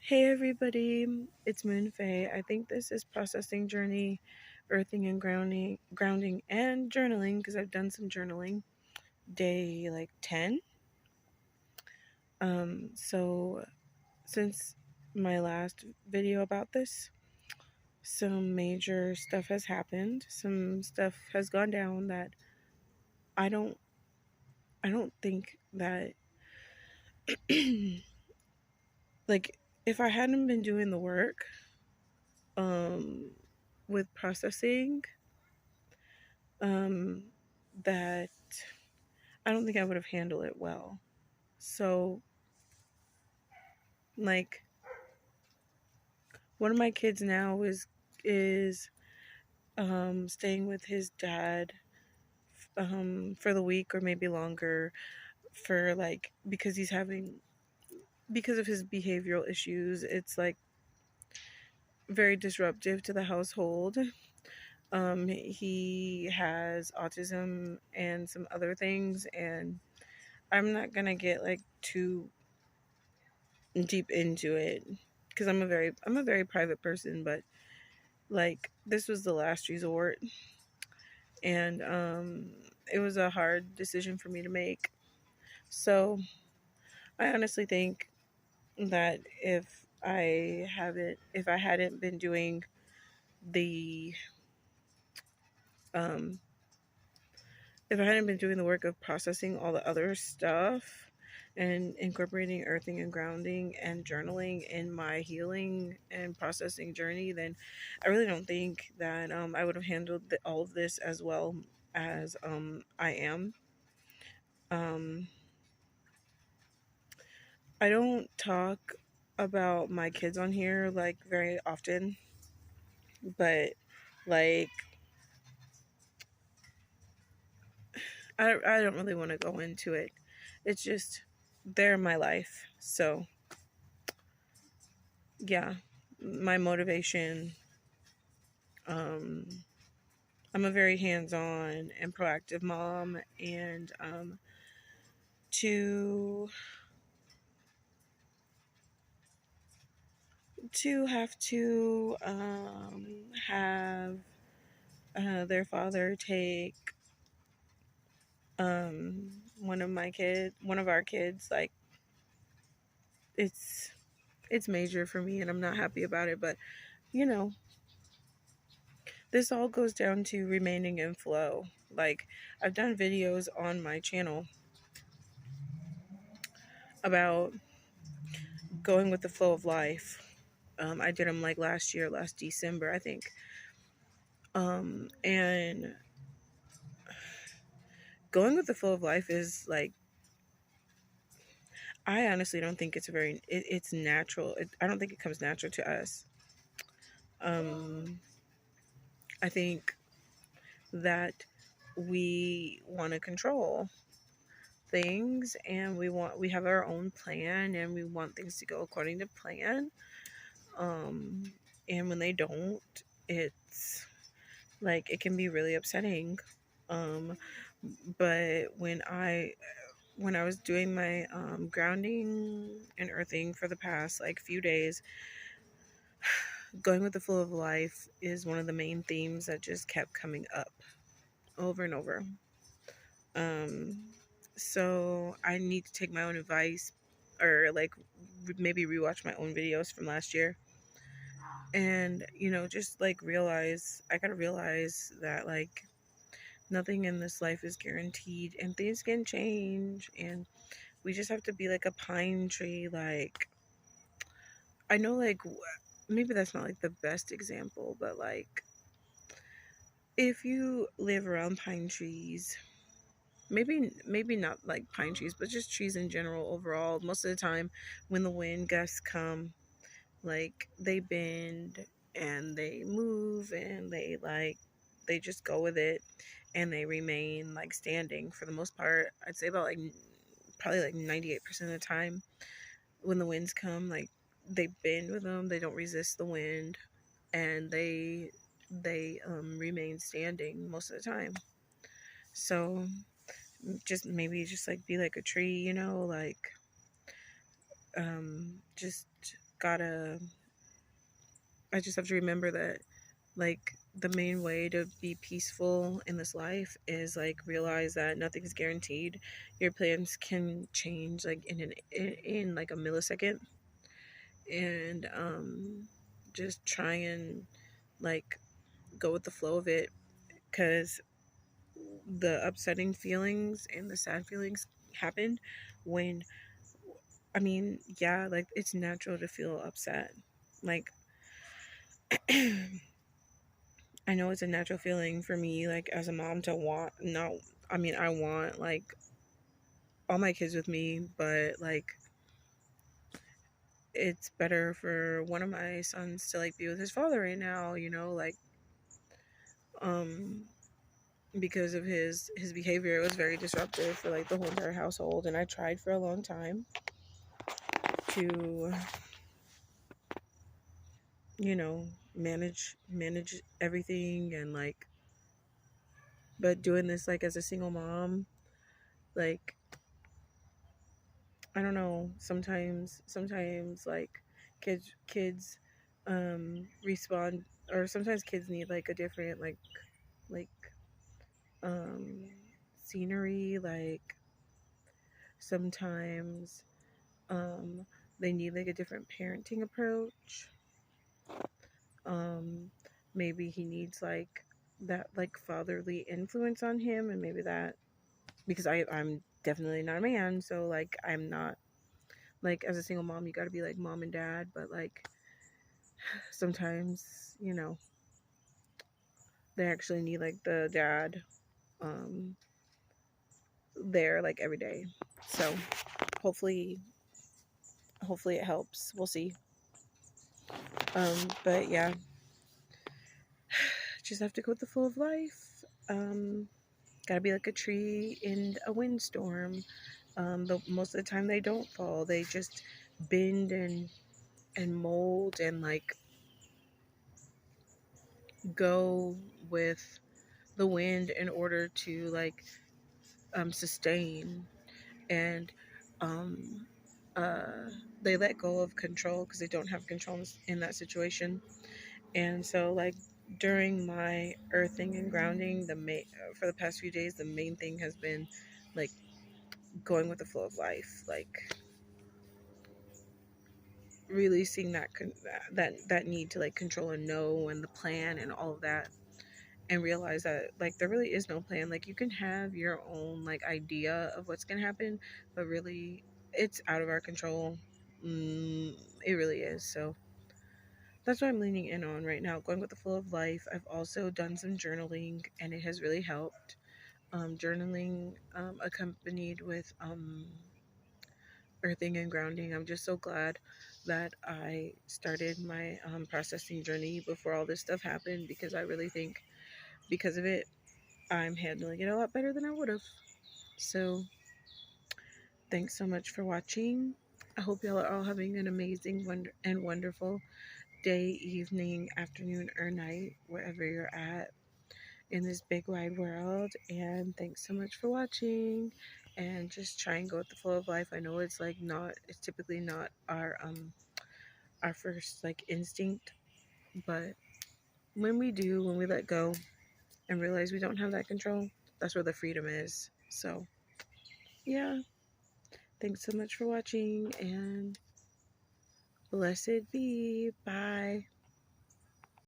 Hey everybody, it's Moon Faye. I think this is processing journey, earthing and grounding and journaling because I've done some journaling. Day like 10. So since my last video about this, some major stuff has happened. Some stuff has gone down that I don't think that like if I hadn't been doing the work with processing um, that I don't think I would have handled it well. So, like, one of my kids now is staying with his dad for the week or maybe longer for like because of his behavioral issues. It's like very disruptive to the household. He has autism and some other things, and I'm not gonna get like too deep into it because I'm a very private person, but like this was the last resort, and it was a hard decision for me to make. So I honestly think that if I hadn't been doing the um if I hadn't been doing the work of processing all the other stuff and incorporating earthing and grounding and journaling in my healing and processing journey, then I really don't think that I would have handled all of this as well as I am. Um, I don't talk about my kids on here like very often, but like I don't really want to go into it. It's just they're my life. So yeah, my motivation. Um, I'm a very hands-on and proactive mom, and to have to have their father take one of our kids, like it's major for me, and I'm not happy about it. But you know, this all goes down to remaining in flow. Like, I've done videos on my channel about going with the flow of life. I did them like last December, I think. And going with the flow of life is like, I honestly don't think it's natural. I don't think it comes natural to us. Um, I think that we want to control things, and we have our own plan, and we want things to go according to plan. Um, and when they don't, it's like it can be really upsetting. Um, but when I was doing my grounding and earthing for the past like few days, going with the flow of life is one of the main themes that just kept coming up over and over. Um, so I need to take my own advice, or like maybe rewatch my own videos from last year, and just like I gotta realize that like nothing in this life is guaranteed, and things can change, and we just have to be like a pine tree. Like, I know, like, maybe that's not like the best example, but like if you live around pine trees, maybe not like pine trees, but just trees in general overall, most of the time when the wind gusts come, like they bend and they move, and they just go with it, and they remain like standing for the most part. I'd say about like probably like 98% of the time when the winds come, like they bend with them, they don't resist the wind, and they remain standing most of the time. So just like be like a tree, like just gotta, I just have to remember that, like, the main way to be peaceful in this life is like realize that nothing's guaranteed. Your plans can change like in like a millisecond, and just try and like go with the flow of it, because the upsetting feelings and the sad feelings happen when, I mean, yeah, like it's natural to feel upset. Like I know it's a natural feeling for me, like as a mom, to want not. I mean, I want like all my kids with me, but like it's better for one of my sons to like be with his father right now, like um because of his behavior. It was very disruptive for like the whole entire household, and I tried for a long time to, manage everything, and like, but doing this like as a single mom, like, I don't know, sometimes like kids respond, or sometimes kids need like a different like um scenery, like sometimes um they need like a different parenting approach. um Maybe he needs like that like fatherly influence on him, and maybe that, because I'm definitely not a man, so like I'm not, like as a single mom you got to be like mom and dad, but like sometimes they actually need like the dad um there like every day. So hopefully it helps, we'll see. But yeah, just have to go with the flow of life. Gotta be like a tree in a windstorm. Most of the time they don't fall, they just bend and mold and like go with the wind in order to like sustain. And um uh they let go of control because they don't have control in that situation. And so like during my earthing and grounding, for the past few days, the main thing has been like going with the flow of life, like releasing that need to like control and know, and the plan and all of that, and realize that like there really is no plan. Like you can have your own like idea of what's gonna happen, but really it's out of our control. It really is. So that's what I'm leaning in on right now, going with the flow of life. I've also done some journaling, and it has really helped. Journaling accompanied with earthing and grounding. I'm just so glad that I started my processing journey before all this stuff happened, because I really think because of it, I'm handling it a lot better than I would have. So, thanks so much for watching. I hope y'all are all having an amazing and wonderful day, evening, afternoon, or night, wherever you're at in this big wide world. And thanks so much for watching. And just try and go with the flow of life. I know it's like not, it's typically not our first like instinct, but when we do, when we let go and realize we don't have that control, that's where the freedom is. So yeah, thanks so much for watching, and blessed be. Bye.